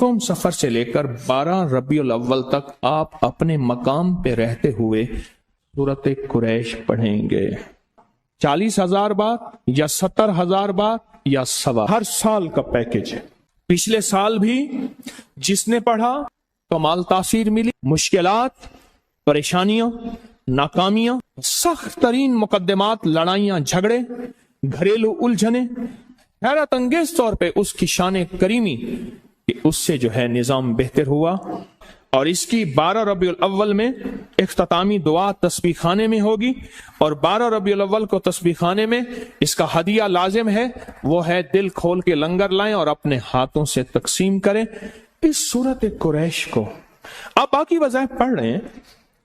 14 سفر سے لے کر 12 ربیع الاول تک آپ اپنے مقام پہ رہتے ہوئے سورۃ قریش پڑھیں گے 40,000 بار یا 70,000 بار یا سوا، ہر سال کا پیکج ہے۔ پچھلے سال بھی جس نے پڑھا تو مال تاثیر ملی، مشکلات، پریشانیاں، ناکامیاں، سخت ترین مقدمات، لڑائیاں، جھگڑے، گھریلو الجھنیں، حیرت انگیز طور پہ اس کی شان کریمی کہ اس سے جو ہے نظام بہتر ہوا۔ اور اس کی 12 ربیع الاول میں اختتامی دعا تسبیح خانے میں ہوگی، اور 12 ربیع الاول کو تسبیح خانے میں اس کا ہدیہ لازم ہے، وہ ہے دل کھول کے لنگر لائیں اور اپنے ہاتھوں سے تقسیم کریں اس سورۃ قریش کو۔ آپ باقی وظائف پڑھ رہے ہیں،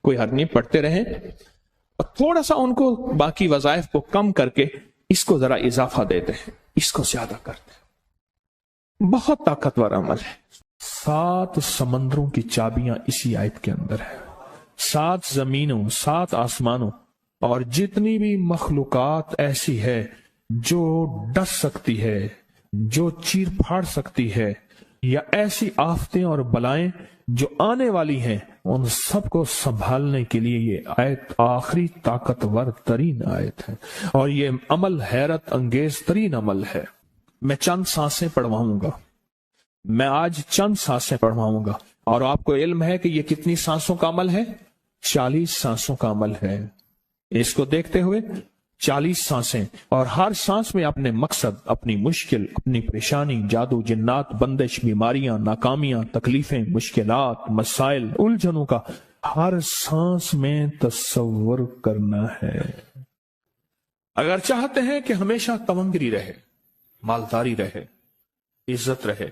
کوئی حرج نہیں، پڑھتے رہیں، اور تھوڑا سا ان کو باقی وظائف کو کم کر کے اس کو ذرا اضافہ دیتے ہیں، اس کو زیادہ کرتے ہیں۔ بہت طاقتور عمل ہے۔ 7 سمندروں کی چابیاں اسی آیت کے اندر ہے، 7 زمینوں، 7 آسمانوں، اور جتنی بھی مخلوقات ایسی ہے جو ڈس سکتی ہے، جو چیر پھاڑ سکتی ہے، یا ایسی آفتیں اور بلائیں جو آنے والی ہیں، ان سب کو سنبھالنے کے لیے یہ آیت آخری طاقتور ترین آیت ہے، اور یہ عمل حیرت انگیز ترین عمل ہے۔ میں چند سانسیں پڑھواؤں گا، میں آج چند سانسیں پڑھواؤں گا، اور آپ کو علم ہے کہ یہ کتنی سانسوں کا عمل ہے؟ 40 سانسوں کا عمل ہے۔ اس کو دیکھتے ہوئے 40 سانسیں، اور ہر سانس میں اپنے مقصد، اپنی مشکل، اپنی پریشانی، جادو، جنات، بندش، بیماریاں، ناکامیاں، تکلیفیں، مشکلات، مسائل، الجھنوں کا ہر سانس میں تصور کرنا ہے۔ اگر چاہتے ہیں کہ ہمیشہ تونگری رہے، مالداری رہے، عزت رہے،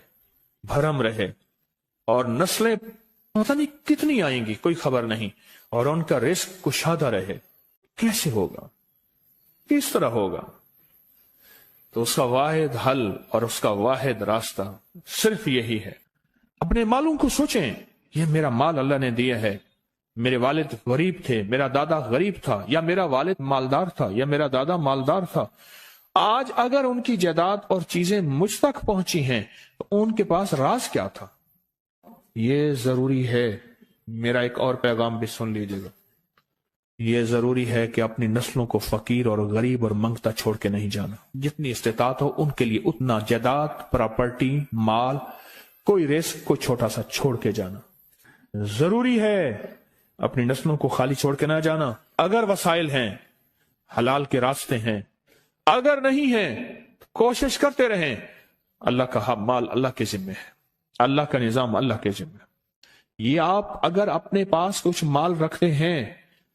بھرم رہے، اور نسلیں پتہ نہیں کتنی آئیں گی کوئی خبر نہیں، اور ان کا رزق کشادہ رہے، کیسے ہوگا؟ کس طرح ہوگا؟ تو اس کا واحد حل اور اس کا واحد راستہ صرف یہی ہے۔ اپنے مالوں کو سوچیں، یہ میرا مال اللہ نے دیا ہے، میرے والد غریب تھے، میرا دادا غریب تھا، یا میرا والد مالدار تھا، یا میرا دادا مالدار تھا، آج اگر ان کی جائیداد اور چیزیں مجھ تک پہنچی ہیں تو ان کے پاس راز کیا تھا؟ یہ ضروری ہے، میرا ایک اور پیغام بھی سن لیجیے گا، یہ ضروری ہے کہ اپنی نسلوں کو فقیر اور غریب اور منگتا چھوڑ کے نہیں جانا۔ جتنی استطاعت ہو ان کے لیے اتنا جائیداد، پراپرٹی، مال، کوئی رزق کو چھوٹا سا چھوڑ کے جانا ضروری ہے۔ اپنی نسلوں کو خالی چھوڑ کے نہ جانا۔ اگر وسائل ہیں، حلال کے راستے ہیں، اگر نہیں ہیں کوشش کرتے رہیں۔ اللہ کا مال اللہ کے ذمہ ہے، اللہ کا نظام اللہ کے ذمہ ہے۔ یہ آپ اگر اپنے پاس کچھ مال رکھتے ہیں،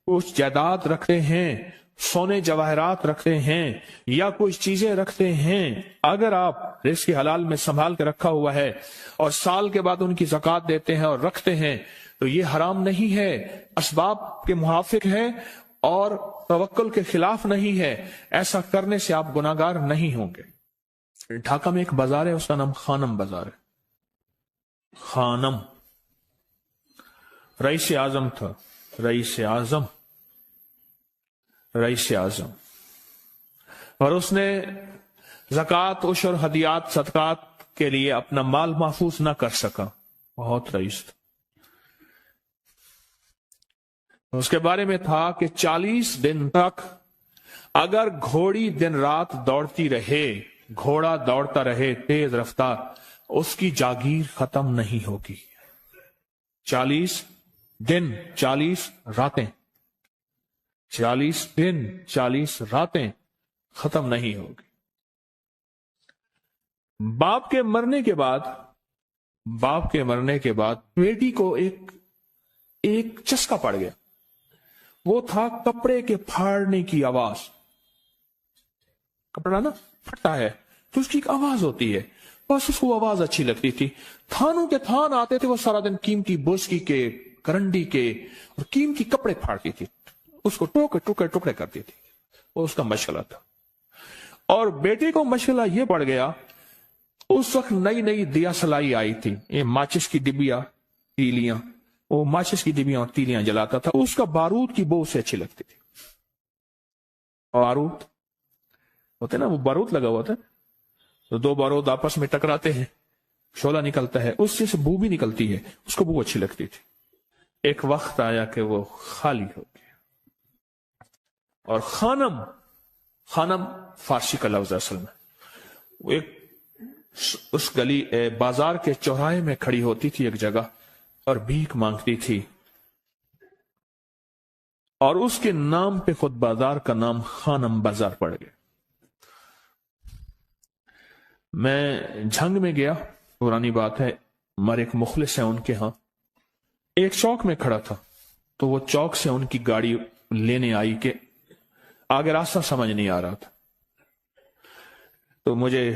کچھ جائیداد رکھتے ہیں، سونے جواہرات رکھتے ہیں، یا کچھ چیزیں رکھتے ہیں، اگر آپ رزق حلال میں سنبھال کے رکھا ہوا ہے اور سال کے بعد ان کی زکوٰۃ دیتے ہیں اور رکھتے ہیں، تو یہ حرام نہیں ہے، اسباب کے موافق ہے اور توکل کے خلاف نہیں ہے۔ ایسا کرنے سے آپ گناہگار نہیں ہوں گے۔ ڈھاکہ میں ایک بازار ہے، اس کا نام خانم بازار ہے۔ خانم رئیس اعظم تھا، رئیس اعظم، اور اس نے زکوٰۃ، عشر، ہدیات، صدقات کے لیے اپنا مال محفوظ نہ کر سکا، بہت رئیس تھا۔ اس کے بارے میں تھا کہ 40 دن تک اگر گھوڑی دن رات دوڑتی رہے، گھوڑا دوڑتا رہے تیز رفتار، اس کی جاگیر ختم نہیں ہوگی۔ 40 دن 40 راتیں، 40 دن 40 راتیں ختم نہیں ہوگی۔ باپ کے مرنے کے بعد بیٹی کو ایک چسکا پڑ گیا، وہ تھا کپڑے کے پھاڑنے کی آواز۔ کپڑا نا پھٹتا ہے تو اس کی ایک آواز ہوتی ہے، بس اس کو آواز اچھی لگتی تھی۔ تھانوں کے تھان آتے تھے، وہ سارا دن قیمتی بوسکی کے، کرنڈی کے اور قیمتی کپڑے پھاڑتی تھی، اس کو ٹکڑے کرتی تھی، وہ اس کا مشغلہ تھا۔ اور بیٹے کو مشغلہ یہ پڑ گیا، اس وقت نئی دیا سلائی آئی تھی، یہ ماچس کی ڈبیاں، تیلیاں، وہ ماچس کی ڈبیاں اور تیلیاں جلاتا تھا، اس کا بارود کی بو اسے اچھی لگتی تھی۔ بارود ہوتے نا، وہ بارود لگا ہوا تھا، تو 2 بارود آپس میں ٹکراتے ہیں شعلہ نکلتا ہے، اس سے بو بھی نکلتی ہے، اس کو بو اچھی لگتی تھی۔ ایک وقت آیا کہ وہ خالی ہو گیا، اور خانم فارسی کا لفظ اصل میں، وہ ایک اس گلی بازار کے چوراہے میں کھڑی ہوتی تھی ایک جگہ اور بھیک مانگتی تھی، اور اس کے نام پہ خود بازار کا نام خانم بازار پڑ گیا۔ میں جھنگ میں گیا، پرانی بات ہے، ہمارے ایک مخلص ہیں ان کے ہاں، ایک چوک میں کھڑا تھا، تو وہ چوک سے ان کی گاڑی لینے آئی کہ آگے راستہ سمجھ نہیں آ رہا تھا، تو مجھے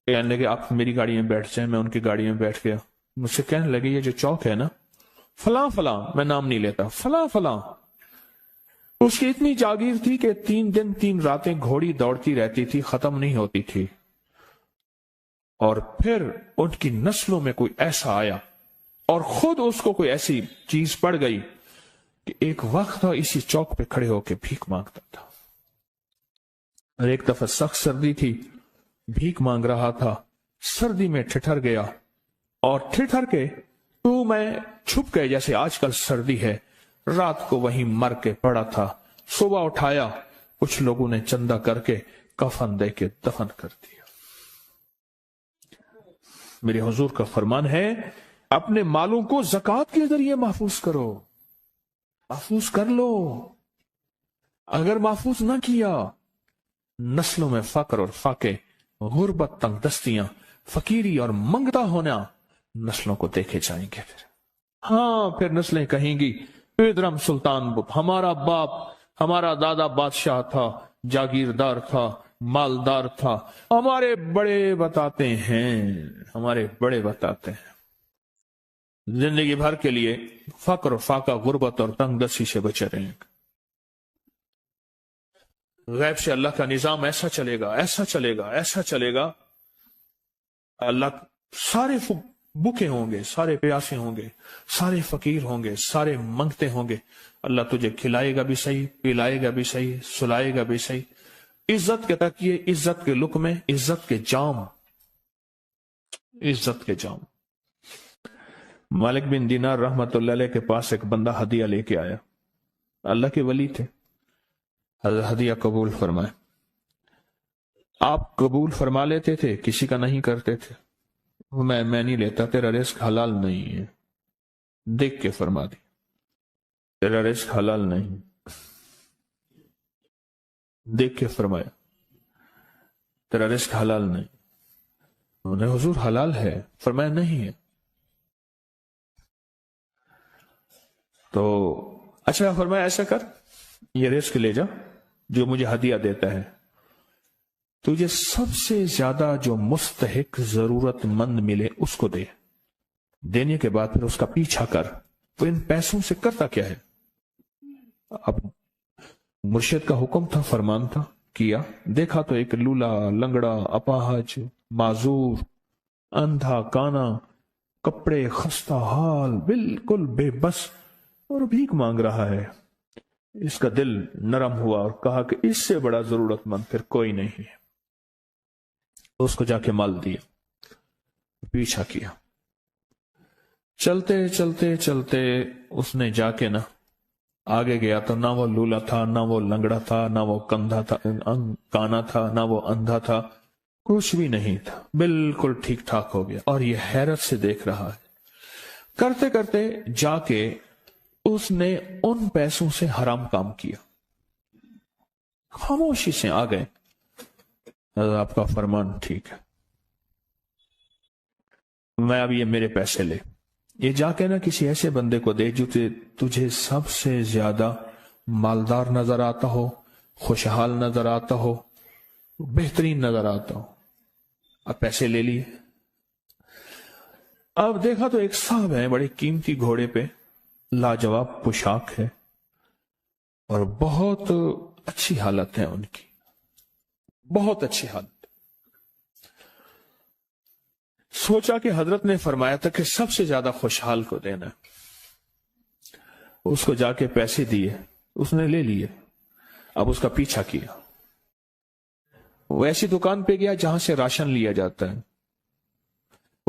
کہنے لگے آپ میری گاڑی میں بیٹھ جائیں۔ میں ان کی گاڑی میں بیٹھ گیا، مجھ سے کہنے لگے یہ جو چوک ہے نا فلاں فلاں، میں نام نہیں لیتا، فلاں فلاں، اس کی اتنی جاگیر تھی کہ 3 دن 3 راتیں گھوڑی دوڑتی رہتی تھی، ختم نہیں ہوتی تھی، اور پھر ان کی نسلوں میں کوئی ایسا آیا اور خود اس کو کوئی ایسی چیز پڑ گئی کہ ایک وقت تھا اسی چوک پہ کھڑے ہو کے بھیک مانگتا تھا۔ اور ایک دفعہ سخت سردی تھی، بھیک مانگ رہا تھا، سردی میں ٹھٹر گیا، اور ٹھٹر کے تو میں چھپ گئے جیسے آج کل سردی ہے، رات کو وہیں مر کے پڑا تھا۔ صبح اٹھایا، کچھ لوگوں نے چندہ کر کے کفن دے کے دفن کر دیا۔ میرے حضور کا فرمان ہے اپنے مالوں کو زکوٰۃ کے ذریعے محفوظ کرو، محفوظ کر لو۔ اگر محفوظ نہ کیا، نسلوں میں فقر اور فاقے، غربت، تنگ دستیاں، فقیری اور منگتا ہونا نسلوں کو دیکھے جائیں گے۔ پھر نسلیں کہیں گی ادرم سلطان ہمارا باپ، ہمارا دادا بادشاہ تھا، جاگیردار تھا، مالدار تھا، ہمارے بڑے بتاتے ہیں زندگی بھر کے لیے فقر و فاقہ، غربت اور تنگ دستی سے بچے رہیں گے۔ غیب سے اللہ کا نظام ایسا چلے گا، ایسا چلے گا، ایسا چلے گا، اللہ سارے بھوکے ہوں گے، سارے پیاسے ہوں گے، سارے فقیر ہوں گے، سارے منگتے ہوں گے، اللہ تجھے کھلائے گا بھی صحیح، پلائے گا بھی صحیح، سلائے گا بھی صحیح۔ عزت کے تکیے، عزت کے لقمے، عزت کے جام، عزت کے جام۔ مالک بن دینار رحمت اللہ علیہ کے پاس ایک بندہ ہدیہ لے کے آیا، اللہ کے ولی تھے، ہدیہ قبول فرمائے۔ آپ قبول فرما لیتے تھے، کسی کا نہیں کرتے تھے؟ میں نہیں لیتا، تیرا رزق حلال نہیں ہے، دیکھ کے فرما دی، تیرا رزق حلال نہیں، دیکھ کے فرمایا تیرا رزق حلال نہیں۔ انہوں نے حضور حلال ہے، فرمایا نہیں ہے۔ تو اچھا فرمایا ایسا کر، یہ رزق لے جا جو مجھے ہدیہ دیتا ہے، تجھے سب سے زیادہ جو مستحق ضرورت مند ملے اس کو دے، دینے کے بعد پھر اس کا پیچھا کر۔ وہ ان پیسوں سے کرتا کیا ہے؟ اب مرشد کا حکم تھا، فرمان تھا، کیا، دیکھا تو ایک لولا، لنگڑا، اپاہج، معذور، اندھا، کانا، کپڑے خستہ حال، بالکل بے بس، اور بھیک مانگ رہا ہے۔ اس کا دل نرم ہوا اور کہا کہ اس سے بڑا ضرورت مند پھر کوئی نہیں ہے۔ اس کو جا کے مال دیا، پیچھا کیا، چلتے چلتے چلتے اس نے جا کے نا آگے گیا تو نہ وہ لولا تھا، نہ وہ لنگڑا تھا، نہ وہ کندھا تھا، کانا تھا، نہ وہ اندھا تھا، کچھ بھی نہیں تھا، بالکل ٹھیک ٹھاک ہو گیا، اور یہ حیرت سے دیکھ رہا ہے۔ کرتے کرتے جا کے اس نے ان پیسوں سے حرام کام کیا، خاموشی سے آ گئے، آپ کا فرمان ٹھیک ہے، میں اب یہ میرے پیسے لے، یہ جا کے نا کسی ایسے بندے کو دے جو تجھے سب سے زیادہ مالدار نظر آتا ہو، خوشحال نظر آتا ہو، بہترین نظر آتا ہو۔ اب پیسے لے لیے، اب دیکھا تو ایک صاحب ہے، بڑے قیمتی گھوڑے پہ، لاجواب پوشاک ہے، اور بہت اچھی حالت ہے ان کی، بہت اچھی حالت۔ سوچا کہ حضرت نے فرمایا تھا کہ سب سے زیادہ خوشحال کو دینا، اس کو جا کے پیسے دیے، اس نے لے لیے، اب اس کا پیچھا کیا، وہ ایسی دکان پہ گیا جہاں سے راشن لیا جاتا ہے،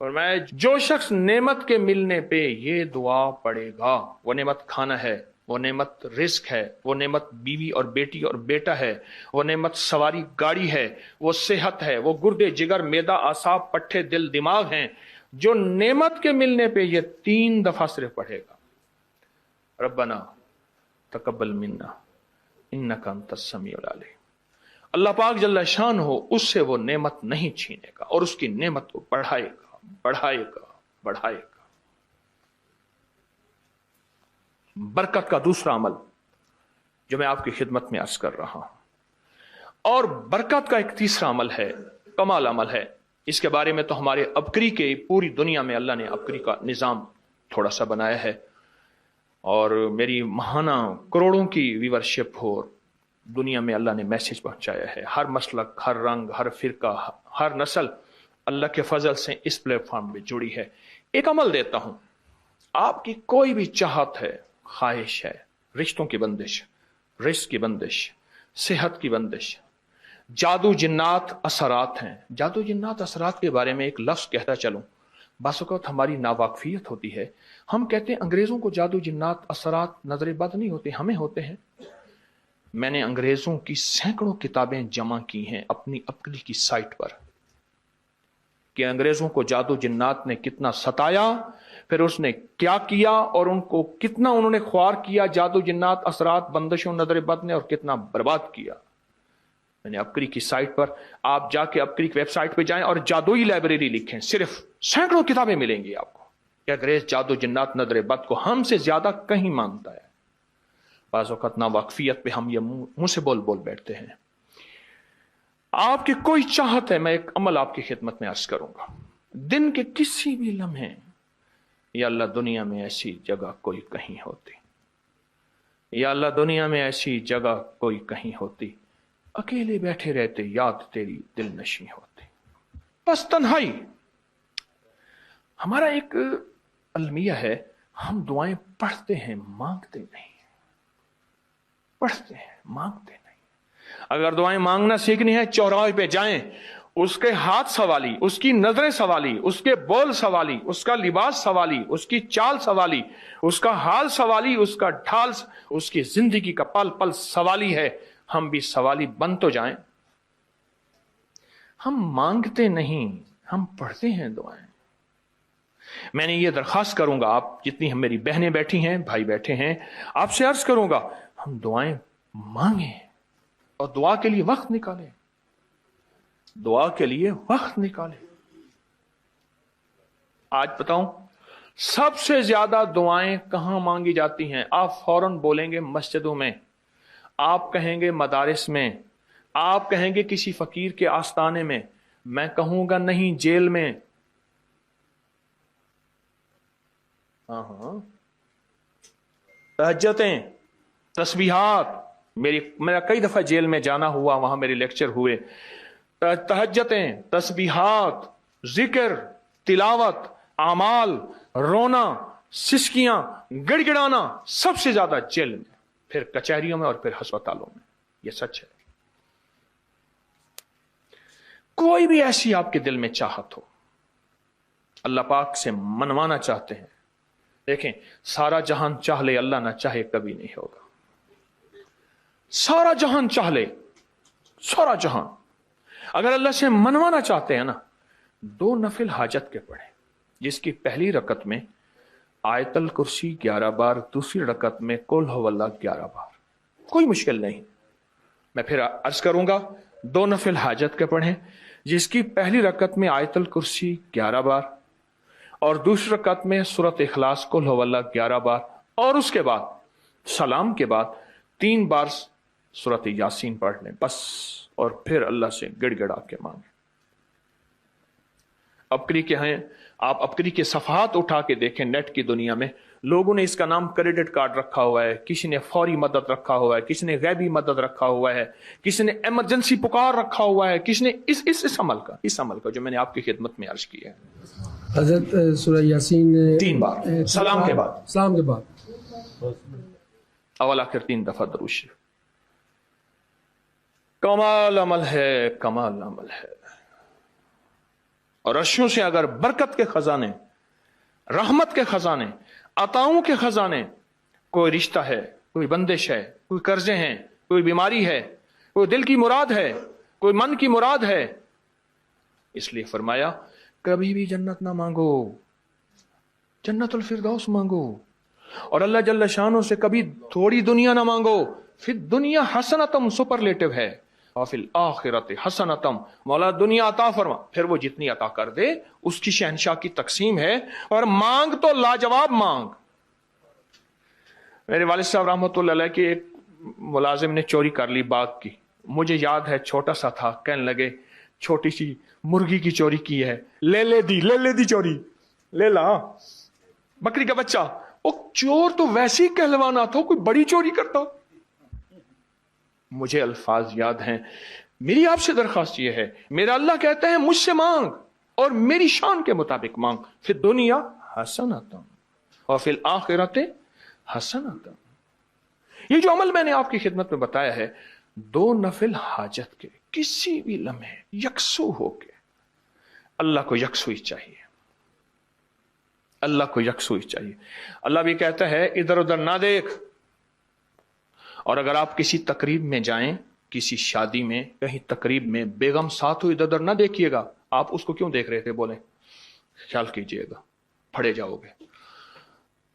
اور میں جو شخص نعمت کے ملنے پہ یہ دعا پڑھے گا، وہ نعمت کھانا ہے، وہ نعمت رزق ہے، وہ نعمت بیوی اور بیٹی اور بیٹا ہے، وہ نعمت سواری گاڑی ہے، وہ صحت ہے، وہ گردے جگر معدہ اعصاب پٹھے دل دماغ ہیں، جو نعمت کے ملنے پہ یہ 3 دفعہ صرف پڑھے گا، ربنا تقبل منا انک انت السمیع العلیم، اللہ پاک جل شان ہو اس سے وہ نعمت نہیں چھینے گا اور اس کی نعمت کو بڑھائے گا بڑھائے گا بڑھائے گا۔ برکت کا دوسرا عمل جو میں آپ کی خدمت میں عرض کر رہا ہوں، اور برکت کا ایک تیسرا عمل ہے، کمال عمل ہے، اس کے بارے میں تو ہمارے ابکری کے پوری دنیا میں اللہ نے ابکری کا نظام تھوڑا سا بنایا ہے، اور میری ماہانہ کروڑوں کی ویورشپ ہو، دنیا میں اللہ نے میسج پہنچایا ہے، ہر مسلک، ہر رنگ، ہر فرقہ، ہر نسل اللہ کے فضل سے اس پلیٹ فارم پہ جڑی ہے۔ ایک عمل دیتا ہوں، آپ کی کوئی بھی چاہت ہے، خواہش ہے، رشتوں کی بندش، رزق کی بندش، صحت کی بندش، جادو جنات اثرات ہیں۔ جادو جنات اثرات کے بارے میں ایک لفظ کہتا چلوں، بعض اوقات ہماری ناواقفیت ہوتی ہے، ہم کہتے ہیں انگریزوں کو جادو جنات اثرات نظر بد نہیں ہوتے، ہمیں ہوتے ہیں۔ میں نے انگریزوں کی سینکڑوں کتابیں جمع کی ہیں اپنی عقلی کی سائٹ پر، کہ انگریزوں کو جادو جنات نے کتنا ستایا، پھر اس نے کیا کیا، اور ان کو کتنا انہوں نے خوار کیا جادو جنات اثرات بندشوں نظر بد نے، اور کتنا برباد کیا۔ میں نے ابکری کی سائٹ پر، آپ جا کے ابکری کی ویب سائٹ پہ جائیں اور جادوئی لائبریری لکھیں، صرف سینکڑوں کتابیں ملیں گی آپ کو کہ انگریز جادو جنات نظر بد کو ہم سے زیادہ کہیں مانتا ہے۔ بعض اوقات ناواقفیت پہ ہم یہ منہ سے بول بیٹھتے ہیں۔ آپ کی کوئی چاہت ہے، میں ایک عمل آپ کی خدمت میں عرض کروں گا، دن کے کسی بھی لمحے، یا اللہ دنیا میں ایسی جگہ کوئی کہیں ہوتی، یا اللہ دنیا میں ایسی جگہ کوئی کہیں ہوتی، اکیلے بیٹھے رہتے یاد تیری دل نشیں ہوتی، بس تنہائی۔ ہمارا ایک المیہ ہے، ہم دعائیں پڑھتے ہیں مانگتے نہیں، پڑھتے ہیں مانگتے نہیں۔ اگر دعائیں مانگنا سیکھنی ہے، چوراہے پہ جائیں، اس کے ہاتھ سوالی، اس کی نظریں سوالی، اس کے بول سوالی، اس کا لباس سوالی، اس کی چال سوالی، اس کا حال سوالی، اس کا ڈھال، اس کی زندگی کا پل پل سوالی ہے۔ ہم بھی سوالی بن تو جائیں۔ ہم مانگتے نہیں، ہم پڑھتے ہیں دعائیں۔ میں نے یہ درخواست کروں گا، آپ جتنی ہم میری بہنیں بیٹھی ہیں، بھائی بیٹھے ہیں، آپ سے عرض کروں گا، ہم دعائیں مانگیں اور دعا کے لیے وقت نکالیں، دعا کے لیے وقت نکالیں۔ آج بتاؤں سب سے زیادہ دعائیں کہاں مانگی جاتی ہیں؟ آپ فوراً بولیں گے مسجدوں میں، آپ کہیں گے مدارس میں، آپ کہیں گے کسی فقیر کے آستانے میں، میں کہوں گا نہیں جیل میں۔ تہجدیں، تسبیحات، میرا کئی دفعہ جیل میں جانا ہوا، وہاں میرے لیکچر ہوئے۔ تہجدیں، تسبیحات، ذکر، تلاوت، اعمال، رونا، سسکیاں، گڑ گڑانا، سب سے زیادہ جیل میں، پھر کچہریوں میں، اور پھر ہسپتالوں میں۔ یہ سچ ہے۔ کوئی بھی ایسی آپ کے دل میں چاہت ہو، اللہ پاک سے منوانا چاہتے ہیں، دیکھیں سارا جہان چاہ لے، اللہ نہ چاہے کبھی نہیں ہوگا۔ سارا جہان چاہ لے، سارا جہان، اگر اللہ سے منوانا چاہتے ہیں نا، 2 نفل حاجت کے پڑھیں، جس کی پہلی رکعت میں آیت الکرسی 11 بار، دوسری رکعت میں قل هو اللہ 11 بار، کوئی مشکل نہیں۔ میں پھر عرض کروں گا، 2 نفل حاجت کے پڑھیں، جس کی پہلی رکعت میں آیت الکرسی 11 بار، اور دوسری رکعت میں سورۃ اخلاص قل هو اللہ 11 بار، اور اس کے بعد سلام کے بعد 3 بار سورۃ یاسین پڑھ لیں بس، اور پھر اللہ سے گڑ گڑا کے مانگیں۔ ابکری کے ہیں، آپ ابکری کے صفحات اٹھا کے دیکھیں، نیٹ کی دنیا میں لوگوں نے اس کا نام کریڈٹ کارڈ رکھا ہوا ہے، کسی نے فوری مدد رکھا ہوا ہے، کسی نے غیبی مدد رکھا ہوا ہے، کسی نے ایمرجنسی پکار رکھا ہوا ہے، کسی نے اس عمل کا جو میں نے آپ کی خدمت میں عرض کیا ہے۔ حضرت سورہ یاسین 3 بار سلام کے بعد، اول آخر 3 دفعہ درود شریف۔ کمال عمل ہے، کمال عمل ہے۔ اور عرشوں سے اگر برکت کے خزانے، رحمت کے خزانے، عطاؤں کے خزانے، کوئی رشتہ ہے، کوئی بندش ہے، کوئی قرضے ہیں، کوئی بیماری ہے، کوئی دل کی مراد ہے، کوئی من کی مراد ہے، اس لیے فرمایا کبھی بھی جنت نہ مانگو، جنت الفردوس مانگو، اور اللہ جل شانہ سے کبھی تھوڑی دنیا نہ مانگو۔ پھر دنیا حسنتم سپرلیٹو ہے، اور فی الآخرت حسنتم، مولا دنیا عطا فرما، پھر وہ جتنی عطا کر دے اس کی شہنشاہ کی تقسیم ہے، اور مانگ تو لاجواب مانگ۔ میرے والد صاحب رحمۃ اللہ علیہ کے ایک ملازم نے چوری کر لی باغ کی، مجھے یاد ہے چھوٹا سا تھا، کہنے لگے چھوٹی سی مرغی کی چوری کی ہے، لے لے دی چوری، لے لا بکری کا بچہ۔ وہ چور تو ویسے ہی کہلوانا تھا، کوئی بڑی چوری کرتا۔ مجھے الفاظ یاد ہیں۔ میری آپ سے درخواست یہ ہے، میرا اللہ کہتا ہے مجھ سے مانگ اور میری شان کے مطابق مانگ، پھر دنیا حسنتم اور فی الآخرت حسنتم۔ یہ جو عمل میں نے آپ کی خدمت میں بتایا ہے، 2 نفل حاجت کے کسی بھی لمحے یکسو ہو کے، اللہ کو یکسوئی چاہیے، اللہ کو یکسوئی چاہیے۔ اللہ بھی کہتا ہے ادھر ادھر نہ دیکھ، اور اگر آپ کسی تقریب میں جائیں، کسی شادی میں، کہیں تقریب میں بیگم ساتھ ہو، ادھر ادھر نہ دیکھیے گا۔ آپ اس کو کیوں دیکھ رہے تھے؟ بولیں، خیال کیجئے گا، پھڑے جاؤ گے۔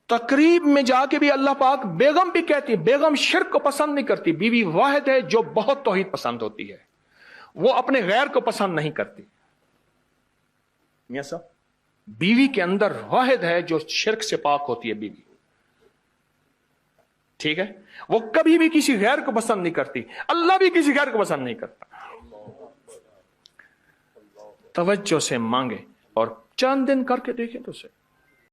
تقریب میں جا کے بھی اللہ پاک، بیگم بھی کہتی ہے، بیگم شرک کو پسند نہیں کرتی، بیوی واحد ہے جو بہت توحید پسند ہوتی ہے، وہ اپنے غیر کو پسند نہیں کرتی۔ میاں صاحب، بیوی کے اندر واحد ہے جو شرک سے پاک ہوتی ہے بیوی، ٹھیک ہے؟ وہ کبھی بھی کسی غیر کو پسند نہیں کرتی، اللہ بھی کسی غیر کو پسند نہیں کرتا۔ توجہ سے مانگے اور چند دن کر کے دیکھیں تو سے